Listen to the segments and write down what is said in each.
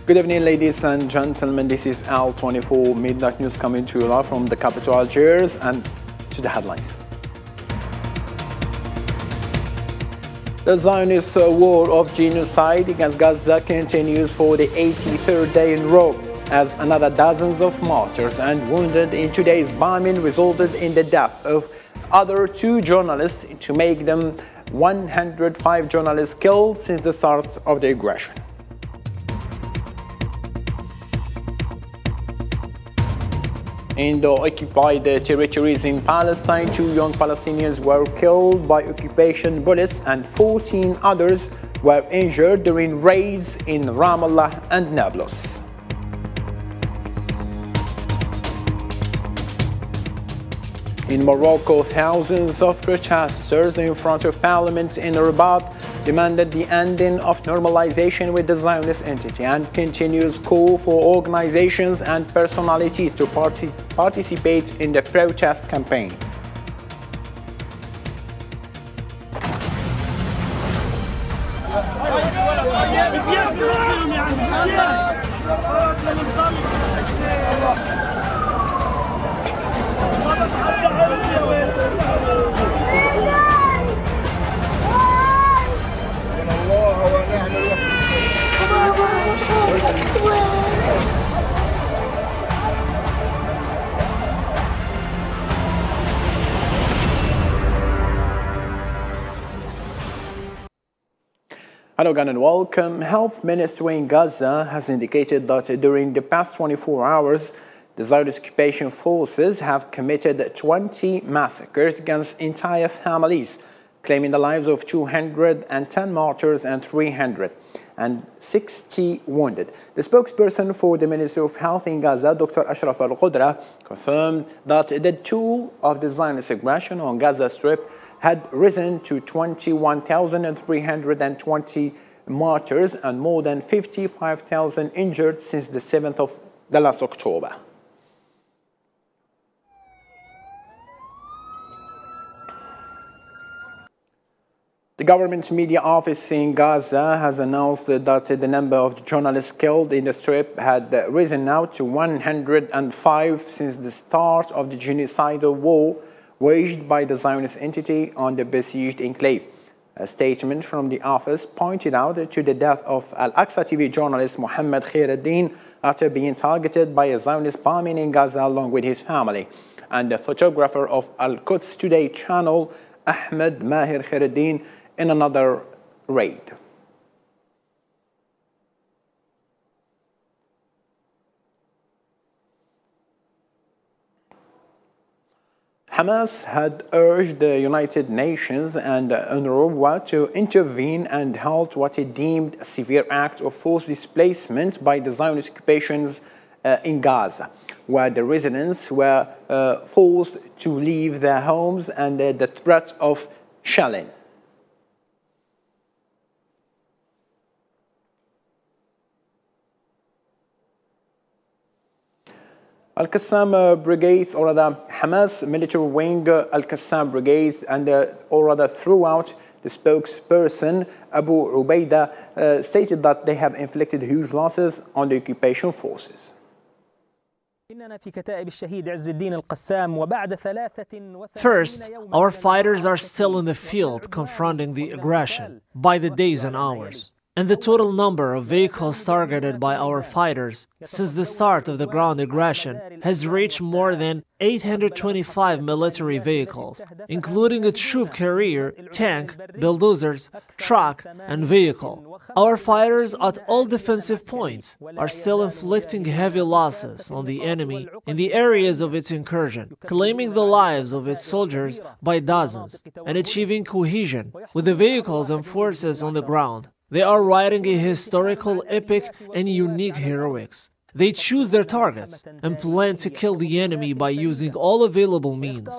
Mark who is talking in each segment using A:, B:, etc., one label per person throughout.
A: Good evening, ladies and gentlemen. This is Al24 Midnight News coming to you live from the capital Algiers, and to the headlines. The Zionist war of genocide against Gaza continues for the 83rd day in a row, as another dozens of martyrs and wounded in today's bombing resulted in the death of other 2 journalists, to make them 105 journalists killed since the start of the aggression. In the occupied territories in Palestine, 2 young Palestinians were killed by occupation bullets and 14 others were injured during raids in Ramallah and Nablus. In Morocco, thousands of protesters in front of parliament in Rabat demanded the ending of normalization with the Zionist entity and continues call for organizations and personalities to participate in the protest campaign. Hello again and welcome. Health Ministry in Gaza has indicated that during the past 24 hours, the Zionist occupation forces have committed 20 massacres against entire families, claiming the lives of 210 martyrs and 360 wounded. The spokesperson for the Ministry of Health in Gaza, Dr. Ashraf al-Qudra, confirmed that the toll of the Zionist aggression on Gaza Strip had risen to 21,320 martyrs and more than 55,000 injured since the 7th of the last October. The government media office in Gaza has announced that the number of journalists killed in the Strip had risen now to 105 since the start of the genocidal war waged by the Zionist entity on the besieged enclave. A statement from the office pointed out to the death of Al-Aqsa TV journalist Mohammed Khairuddin after being targeted by a Zionist bombing in Gaza along with his family, and the photographer of Al-Quds Today channel Ahmed Mahir Khairuddin in another raid. Hamas had urged the United Nations and UNRWA to intervene and halt what it deemed a severe act of forced displacement by the Zionist occupations in Gaza, where the residents were forced to leave their homes under the threat of shelling. Al-Qassam brigades, or rather Hamas military wing Al-Qassam brigades, and or rather throughout, the spokesperson Abu Ubaida stated that they have inflicted huge losses on the occupation forces.
B: First, our fighters are still in the field confronting the aggression by the days and hours. And the total number of vehicles targeted by our fighters since the start of the ground aggression has reached more than 825 military vehicles, including a troop carrier, tank, bulldozers, truck, and vehicle. Our fighters at all defensive points are still inflicting heavy losses on the enemy in the areas of its incursion, claiming the lives of its soldiers by dozens, and achieving cohesion with the vehicles and forces on the ground. They are writing a historical epic and unique heroics. They choose their targets and plan to kill the enemy by using all available means.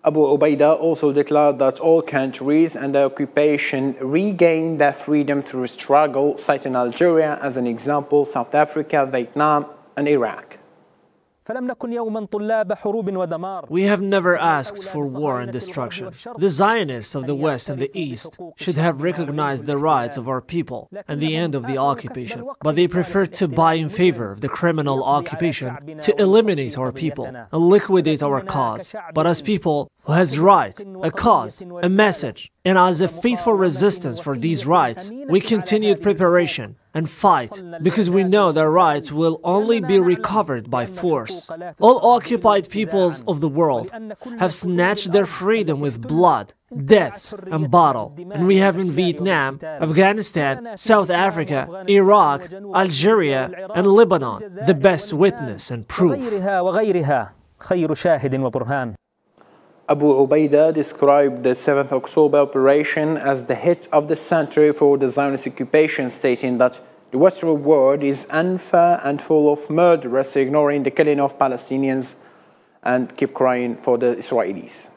A: Abu Ubaida also declared that all countries under occupation regained their freedom through struggle, citing Algeria as an example, South Africa, Vietnam, and Iraq.
B: We have never asked for war and destruction. The Zionists of the West and the East should have recognized the rights of our people and the end of the occupation, but they prefer to buy in favor of the criminal occupation to eliminate our people and liquidate our cause. But as people who has right, a cause, a message, and as a faithful resistance for these rights, we continued preparation and fight because we know their rights will only be recovered by force. All occupied peoples of the world have snatched their freedom with blood, deaths, and battle. And we have in Vietnam, Afghanistan, South Africa, Iraq, Algeria, and Lebanon the best witness and proof.
A: Abu Ubaidah described the 7th October operation as the hit of the century for the Zionist occupation, stating that the Western world is unfair and full of murderers, ignoring the killing of Palestinians and keep crying for the Israelis.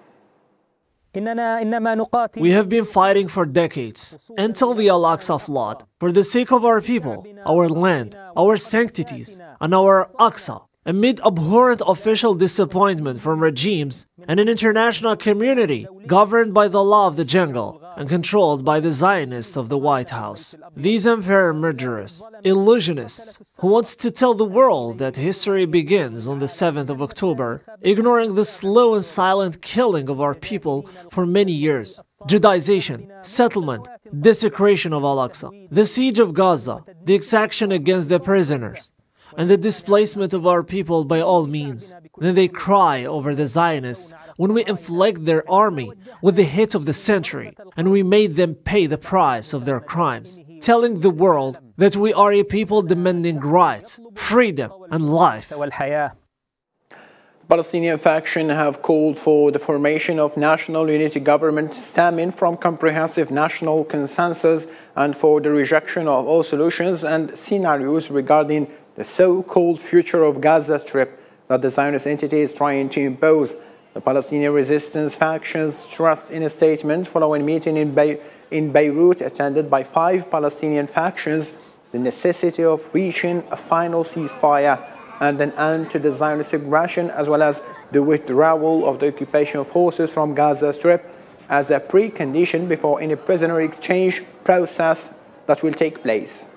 B: We have been fighting for decades until the Al-Aqsa flood for the sake of our people, our land, our sanctities, and our Aqsa. Amid abhorrent official disappointment from regimes and an international community governed by the law of the jungle and controlled by the Zionists of the White House. These unfair murderers, illusionists, who wants to tell the world that history begins on the 7th of October, ignoring the slow and silent killing of our people for many years. Judaization, settlement, desecration of Al-Aqsa, the siege of Gaza, the exaction against the prisoners, and the displacement of our people by all means. Then they cry over the Zionists when we inflict their army with the hit of the century, and we made them pay the price of their crimes, telling the world that we are a people demanding rights, freedom, and life.
A: Palestinian faction have called for the formation of national unity government stemming from comprehensive national consensus and for the rejection of all solutions and scenarios regarding the so-called future of Gaza Strip that the Zionist entity is trying to impose. The Palestinian resistance factions stressed in a statement following a meeting in Beirut attended by 5 Palestinian factions the necessity of reaching a final ceasefire and an end to the Zionist aggression, as well as the withdrawal of the occupation forces from Gaza Strip as a precondition before any prisoner exchange process that will take place.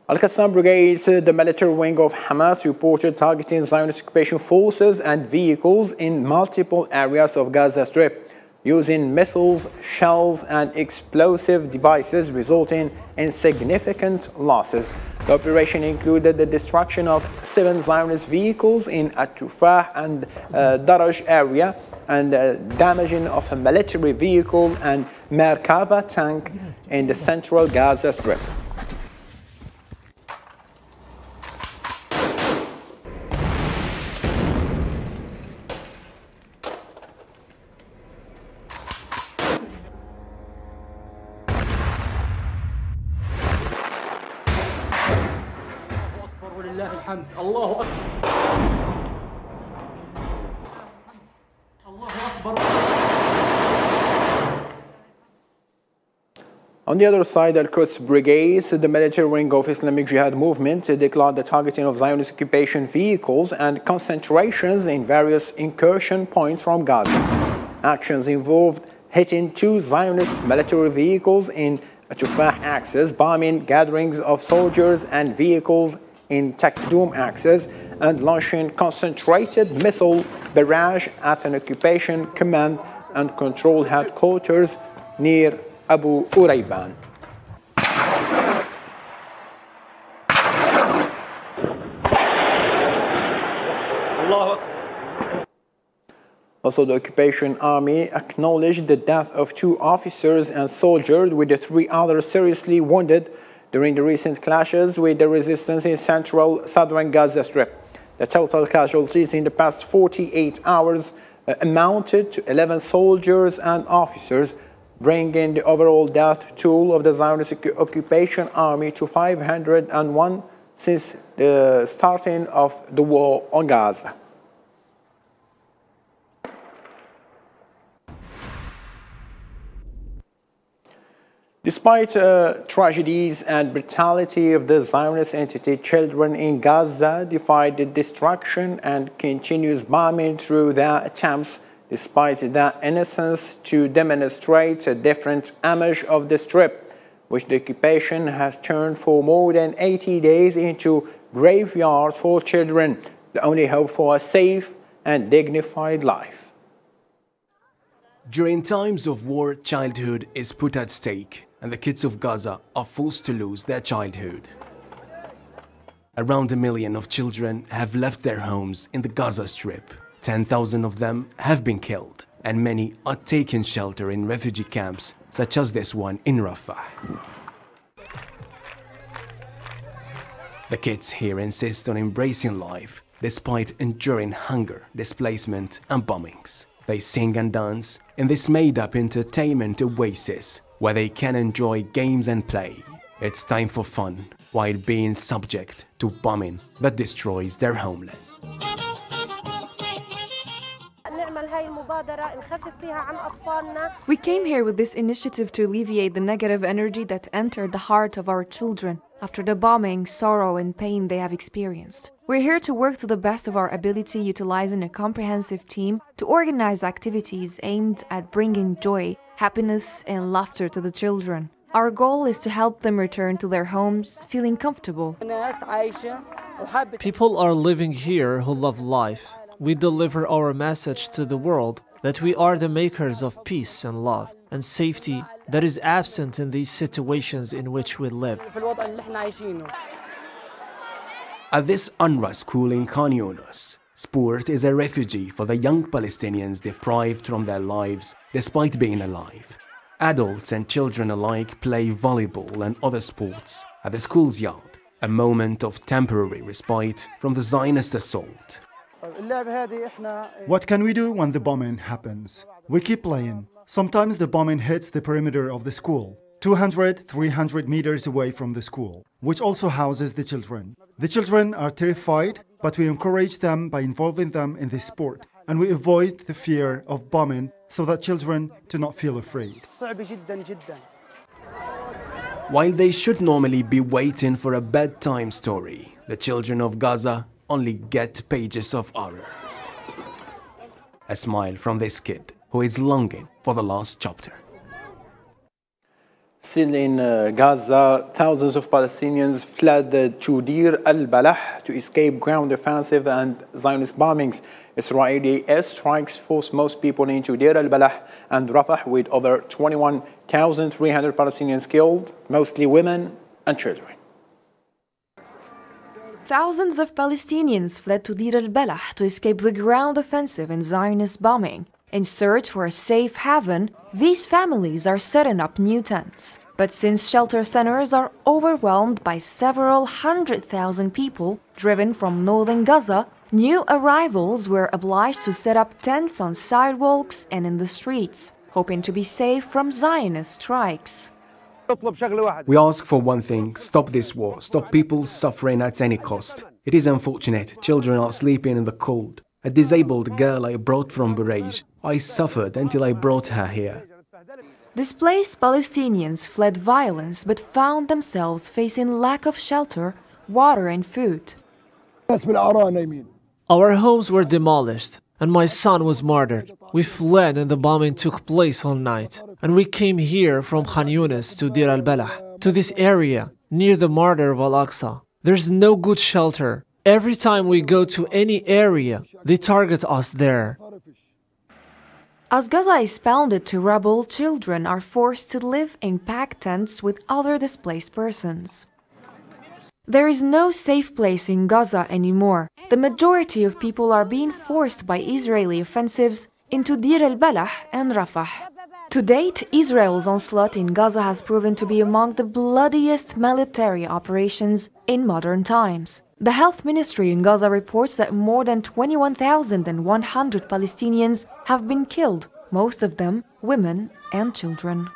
A: Al-Qassam brigades, the military wing of Hamas, reported targeting Zionist occupation forces and vehicles in multiple areas of Gaza Strip, using missiles, shells, and explosive devices, resulting in significant losses. The operation included the destruction of 7 Zionist vehicles in At-Tufah and Daraj area, and damaging of a military vehicle and Merkava tank in the central Gaza Strip. On the other side, Al-Quds brigades, the military wing of Islamic Jihad movement, declared the targeting of Zionist occupation vehicles and concentrations in various incursion points from Gaza. Actions involved hitting 2 Zionist military vehicles in Tufah axis, bombing gatherings of soldiers and vehicles in Takdoum axis, and launching concentrated missile barrage at an occupation command and control headquarters near Abu Urayban. Also, the occupation army acknowledged the death of 2 officers and soldiers, with the 3 others seriously wounded during the recent clashes with the resistance in central southern Gaza Strip. The total casualties in the past 48 hours amounted to 11 soldiers and officers, bringing the overall death toll of the Zionist occupation army to 501 since the starting of the war on Gaza. Despite tragedies and brutality of the Zionist entity, children in Gaza defied the destruction and continues bombing through their attempts, despite their innocence, to demonstrate a different image of the Strip, which the occupation has turned for more than 80 days into graveyards for children, the only hope for a safe and dignified life.
C: During times of war, childhood is put at stake, and the kids of Gaza are forced to lose their childhood. Around 1 million of children have left their homes in the Gaza Strip. 10,000 of them have been killed, and many are taking shelter in refugee camps, such as this one in Rafah. The kids here insist on embracing life, despite enduring hunger, displacement, and bombings. They sing and dance in this made-up entertainment oasis, where they can enjoy games and play. It's time for fun, while being subject to bombing that destroys their homeland.
D: We came here with this initiative to alleviate the negative energy that entered the heart of our children after the bombing, sorrow, and pain they have experienced. We're here to work to the best of our ability, utilizing a comprehensive team to organize activities aimed at bringing joy, happiness, and laughter to the children. Our goal is to help them return to their homes feeling comfortable.
B: People are living here who love life. We deliver our message to the world that we are the makers of peace and love and safety that is absent in these situations in which we live.
C: At this UNRWA school in Khan Younis, sport is a refugee for the young Palestinians deprived from their lives despite being alive. Adults and children alike play volleyball and other sports at the school's yard, a moment of temporary respite from the Zionist assault.
E: What can we do when the bombing happens? We keep playing. Sometimes the bombing hits the perimeter of the school, 200, 300 meters away from the school, which also houses the children. The children are terrified, but we encourage them by involving them in this sport, and we avoid the fear of bombing so that children do not feel afraid.
C: While they should normally be waiting for a bedtime story, the children of Gaza only get pages of horror. A smile from this kid who is longing for the last chapter.
A: Still in Gaza, thousands of Palestinians fled to Deir al-Balah to escape ground offensive and Zionist bombings. Israeli airstrikes forced most people into Deir al-Balah and Rafah, with over 21,300 Palestinians killed, mostly women and children.
D: Thousands of Palestinians fled to Deir al-Balah to escape the ground offensive and Zionist bombing. In search for a safe haven, these families are setting up new tents. But since shelter centers are overwhelmed by several 100,000 people driven from northern Gaza, new arrivals were obliged to set up tents on sidewalks and in the streets, hoping to be safe from Zionist strikes.
C: We ask for one thing: stop this war, stop people suffering at any cost. It is unfortunate, children are sleeping in the cold. A disabled girl I brought from Burej, I suffered until I brought her here.
D: Displaced Palestinians fled violence but found themselves facing lack of shelter, water and food.
B: Our homes were demolished, and my son was martyred. We fled and the bombing took place all night. And we came here from Khan Younis to Deir al-Balah, to this area near the martyr of Al-Aqsa. There's no good shelter. Every time we go to any area, they target us there.
D: As Gaza is pounded to rubble, children are forced to live in packed tents with other displaced persons. There is no safe place in Gaza anymore. The majority of people are being forced by Israeli offensives into Deir al-Balah and Rafah. To date, Israel's onslaught in Gaza has proven to be among the bloodiest military operations in modern times. The Health Ministry in Gaza reports that more than 21,100 Palestinians have been killed, most of them women and children.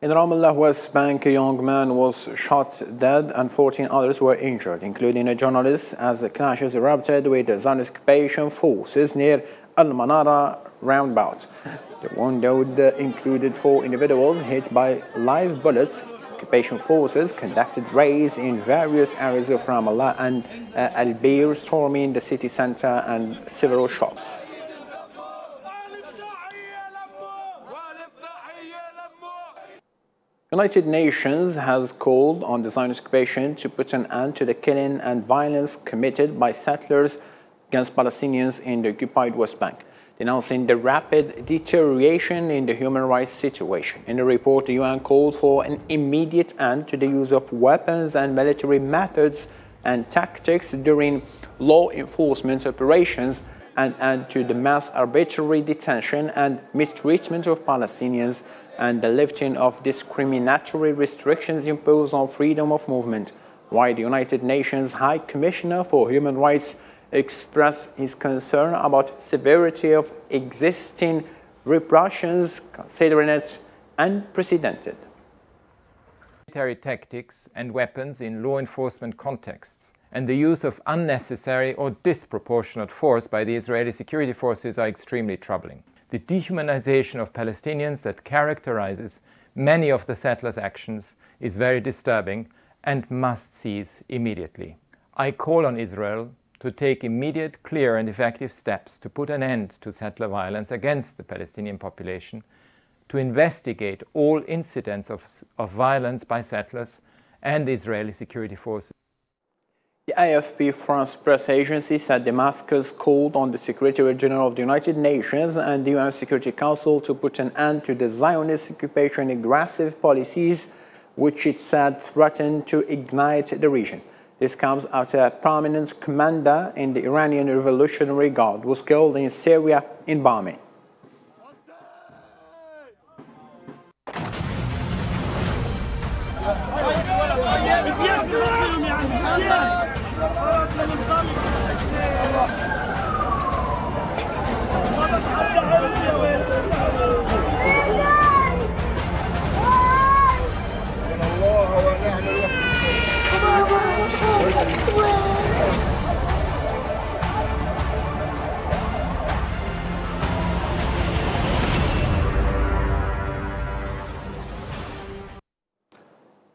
A: In Ramallah, West Bank, a young man was shot dead and 14 others were injured, including a journalist, as the clashes erupted with the Zionist occupation forces near Al-Manara roundabout. The wounded included 4 individuals hit by live bullets. Occupation forces conducted raids in various areas of Ramallah and Al-Bir, storming the city center and several shops. United Nations has called on the Zionist occupation to put an end to the killing and violence committed by settlers against Palestinians in the occupied West Bank, denouncing the rapid deterioration in the human rights situation. In the report, the UN called for an immediate end to the use of weapons and military methods and tactics during law enforcement operations, and end to the mass arbitrary detention and mistreatment of Palestinians, and the lifting of discriminatory restrictions imposed on freedom of movement, while the United Nations High Commissioner for Human Rights expressed his concern about severity of existing repressions, considering it unprecedented.
F: Military tactics and weapons in law enforcement contexts, and the use of unnecessary or disproportionate force by the Israeli security forces are extremely troubling. The dehumanization of Palestinians that characterizes many of the settlers' actions is very disturbing and must cease immediately. I call on Israel to take immediate, clear and effective steps to put an end to settler violence against the Palestinian population, to investigate all incidents of violence by settlers and Israeli security forces.
A: The AFP France press agency said Damascus called on the Secretary General of the United Nations and the UN Security Council to put an end to the Zionist occupation aggressive policies, which it said threatened to ignite the region. This comes after a prominent commander in the Iranian Revolutionary Guard was killed in Syria in bombing.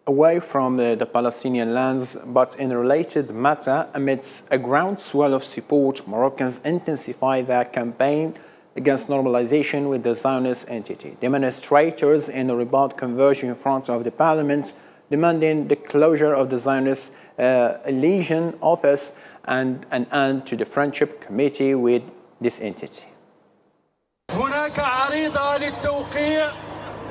A: Away from the Palestinian lands, but in a related matter, amidst a groundswell of support, Moroccans intensify their campaign against normalization with the Zionist entity. Demonstrators in Rabat converged in front of the parliament, demanding the closure of the Zionist Legion office and an end to the friendship committee with this entity.
G: هناك عريضة للتوقيع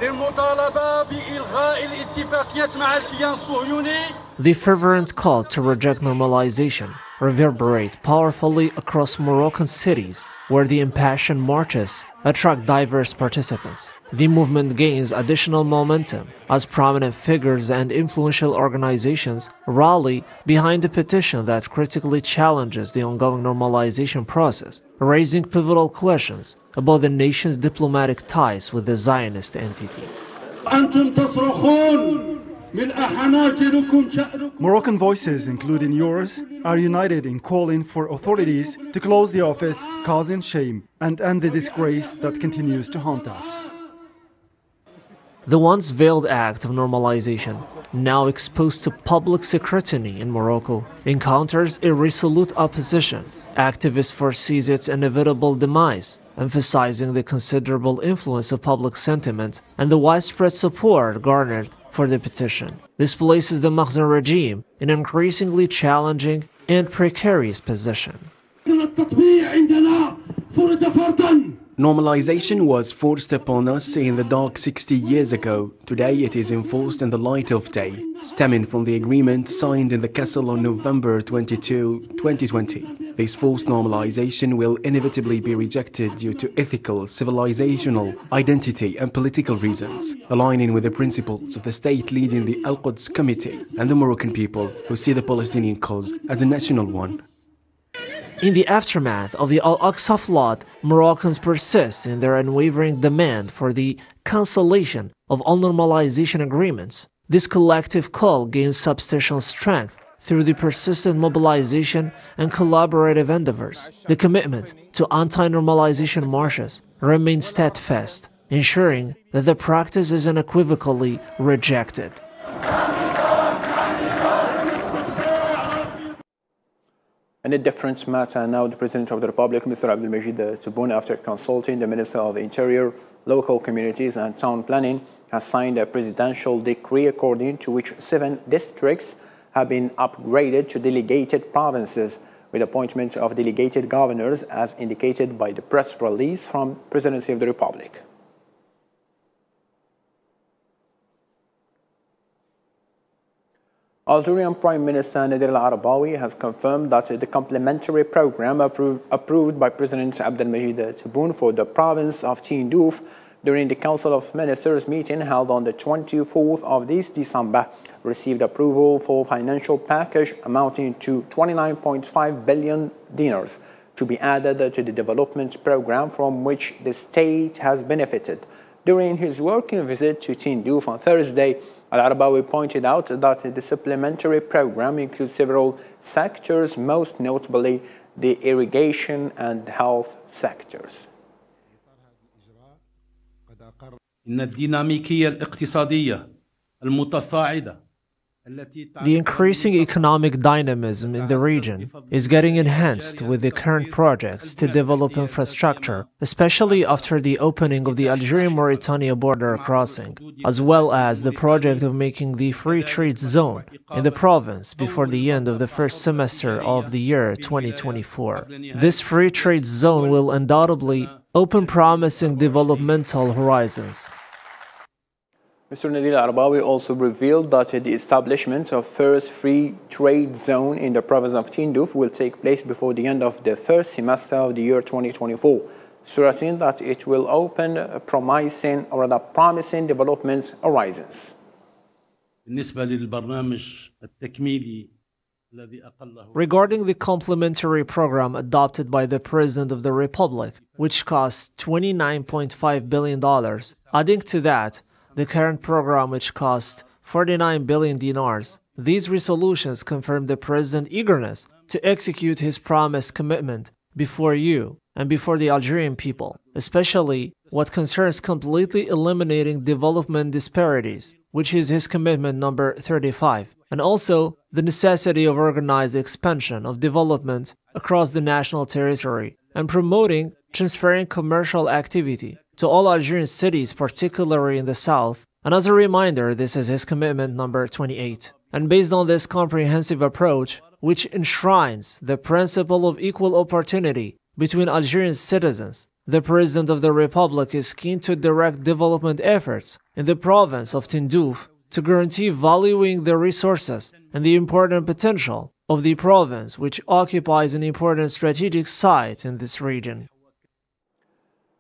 G: للمطالبة بإلغاء الاتفاقيات مع الكيان الصهيوني.
B: The fervent call to reject normalization reverberate powerfully across Moroccan cities, where the impassioned marches attract diverse participants. The movement gains additional momentum as prominent figures and influential organizations rally behind a petition that critically challenges the ongoing normalization process, raising pivotal questions about the nation's diplomatic ties with the Zionist entity.
E: Moroccan voices, including yours, are united in calling for authorities to close the office, causing shame, and end the disgrace that continues to haunt us.
B: The once veiled act of normalization, now exposed to public scrutiny in Morocco, encounters irresolute opposition. Activists foresee its inevitable demise, emphasizing the considerable influence of public sentiment and the widespread support garnered for the petition. This places the Makhzen regime in an increasingly challenging and precarious position.
C: Normalization was forced upon us in the dark 60 years ago. Today it is enforced in the light of day, stemming from the agreement signed in the Castle on November 22, 2020. This forced normalization will inevitably be rejected due to ethical, civilizational, identity and political reasons, aligning with the principles of the state leading the Al-Quds Committee and the Moroccan people who see the Palestinian cause as a national one.
B: In the aftermath of the Al-Aqsa flood, Moroccans persist in their unwavering demand for the cancellation of all normalization agreements. This collective call gains substantial strength through the persistent mobilization and collaborative endeavors. The commitment to anti-normalization marches remains steadfast, ensuring that the practice is unequivocally rejected.
A: In a different matter now, the President of the Republic, Mr. Abdelmajid Tebboune, after consulting the Minister of the Interior, Local Communities and Town Planning, has signed a presidential decree according to which 7 districts have been upgraded to delegated provinces with appointment of delegated governors as indicated by the press release from Presidency of the Republic. Algerian Prime Minister Nadir Al-Arabawi has confirmed that the complementary program approved by President Abdelmajid Tebboune for the province of Tindouf during the Council of Ministers meeting held on the 24th of this December received approval for financial package amounting to 29.5 billion dinars to be added to the development program from which the state has benefited. During his working visit to Tindouf on Thursday, Al-Arabawi pointed out that the supplementary program includes several sectors, most notably the irrigation and health sectors.
H: إن الديناميكية الاقتصادية المتصاعدة
B: The increasing economic dynamism in the region is getting enhanced with the current projects to develop infrastructure, especially after the opening of the Algeria-Mauritania border crossing, as well as the project of making the free trade zone in the province before the end of the first semester of the year 2024. This free trade zone will undoubtedly open promising developmental horizons.
A: Mr. Nadir Al-Arabawi also revealed that the establishment of first free trade zone in the province of Tindouf will take place before the end of the first semester of the year 2024, stressing that it will open promising development horizons.
B: Regarding the complementary program adopted by the President of the Republic, which costs $29.5 billion, adding to that, the current program, which cost 49 billion dinars. These resolutions confirm the President's eagerness to execute his promised commitment before you and before the Algerian people, especially what concerns completely eliminating development disparities, which is his commitment number 35, and also the necessity of organized expansion of development across the national territory and promoting transferring commercial activity to all Algerian cities, particularly in the south. And as a reminder, this is his commitment number 28. And based on this comprehensive approach, which enshrines the principle of equal opportunity between Algerian citizens, the President of the Republic is keen to direct development efforts in the province of Tindouf to guarantee valuing the resources and the important potential of the province, which occupies an important strategic site in this region.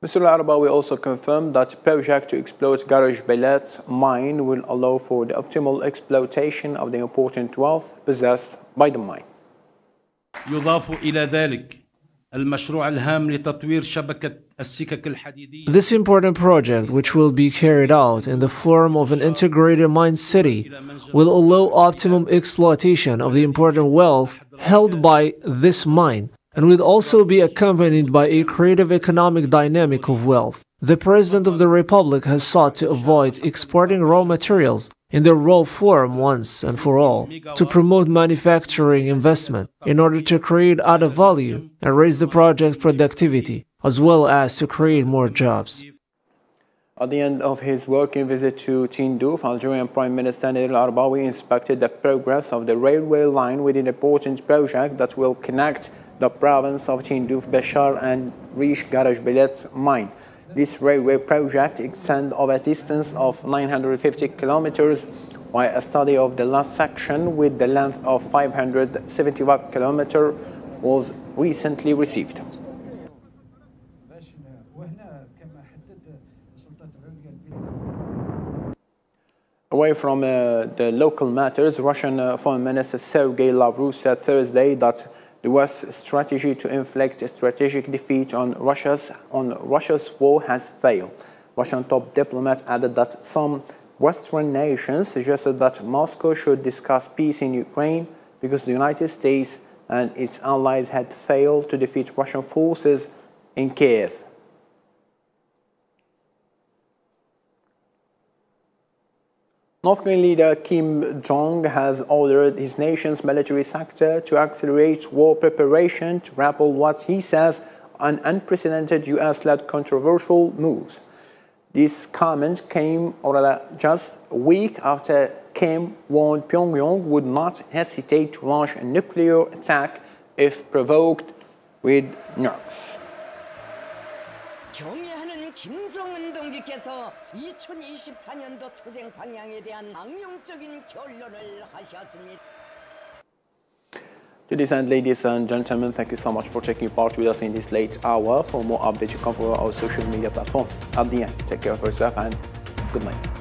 A: Mr. Al-Arabawi also confirmed that the project to exploit Garage Belat mine will allow for the optimal exploitation of the important wealth possessed by the mine.
H: يضاف إلى ذلك المشروع الهام لتطوير شبكة السكك الحديدية.
B: This important project, which will be carried out in the form of an integrated mine city, will allow optimum exploitation of the important wealth held by this mine, and will also be accompanied by a creative economic dynamic of wealth. The President of the Republic has sought to avoid exporting raw materials in their raw form once and for all, to promote manufacturing investment in order to create added value and raise the project's productivity, as well as to create more jobs.
A: At the end of his working visit to Tindouf, Algerian Prime Minister Nadir Al-Arabawi inspected the progress of the railway line with an important project that will connect the province of Tindouf, Béchar and reach Garage Belat mine. This railway project extends over a distance of 950 kilometers, while a study of the last section with the length of 575 kilometers was recently received. Away from the local matters, Russian Foreign Minister Sergei Lavrov said Thursday that the West's strategy to inflict a strategic defeat on Russia's war has failed. Russian top diplomat added that some Western nations suggested that Moscow should discuss peace in Ukraine because the United States and its allies had failed to defeat Russian forces in Kiev. North Korean leader Kim Jong has ordered his nation's military sector to accelerate war preparation to grapple what he says an unprecedented US-led controversial moves. These comments came just a week after Kim warned Pyongyang would not hesitate to launch a nuclear attack if provoked with nukes.
I: 경애하는 김정은 동지께서 2024년도 투쟁 방향에 대한 망령적인 결론을 하셨습니다.
A: Ladies and ladies and gentlemen, thank you so much for taking part with us in this late hour. For more updates, you can follow our social media platform. At the end, take care of yourself and good night.